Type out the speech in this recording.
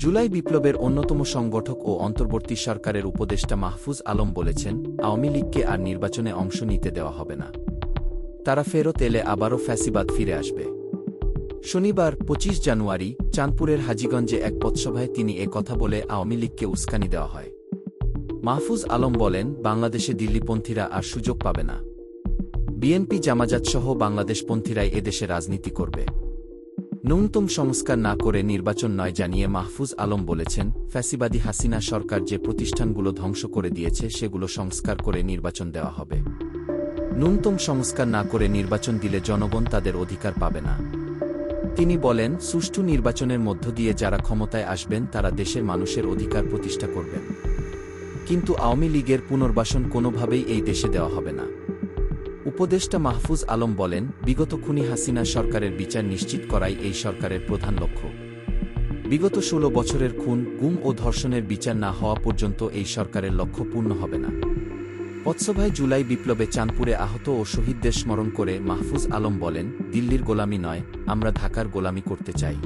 জুলাই বিপ্লবের অন্যতম সংগঠক ও অন্তর্বর্তী সরকারের উপদেষ্টা মাহফুজ আলম বলেছেন, আওয়ামী লীগকে আর নির্বাচনে অংশ নিতে দেওয়া হবে না। তারা ফেরত এলে আবারও ফ্যাসিবাদ ফিরে আসবে। শনিবার ২৫ জানুয়ারি চাঁদপুরের হাজীগঞ্জে এক পথসভায় তিনি এ কথা বলে আওয়ামী লীগকে উস্কানি দেওয়া হয়। মাহফুজ আলম বলেন, বাংলাদেশে দিল্লিপন্থীরা আর সুযোগ পাবে না। বিএনপি জামায়াতসহ বাংলাদেশপন্থীরাই এদেশে রাজনীতি করবে। ন্যূনতম সংস্কার না করে নির্বাচন নয় জানিয়ে মাহফুজ আলম বলেছেন, ফ্যাসিবাদী হাসিনা সরকার যে প্রতিষ্ঠানগুলো ধ্বংস করে দিয়েছে সেগুলো সংস্কার করে নির্বাচন দেওয়া হবে। ন্যূনতম সংস্কার না করে নির্বাচন দিলে জনগণ তাদের অধিকার পাবে না। তিনি বলেন, সুষ্ঠু নির্বাচনের মধ্য দিয়ে যারা ক্ষমতায় আসবেন তারা দেশের মানুষের অধিকার প্রতিষ্ঠা করবেন। কিন্তু আওয়ামী লীগের পুনর্বাসন কোনোভাবেই এই দেশে দেওয়া হবে না। উপদেষ্টা মাহফুজ আলম বলেন, বিগত খুনি হাসিনা সরকারের বিচার নিশ্চিত করাই এই সরকারের প্রধান লক্ষ্য। বিগত ১৬ বছরের খুন, গুম ও ধর্ষণের বিচার না হওয়া পর্যন্ত এই সরকারের লক্ষ্য পূর্ণ হবে না। পথসভায় জুলাই বিপ্লবে চাঁদপুরে আহত ও শহীদদের স্মরণ করে মাহফুজ আলম বলেন, দিল্লির গোলামি নয়, আমরা ঢাকার গোলামি করতে চাই।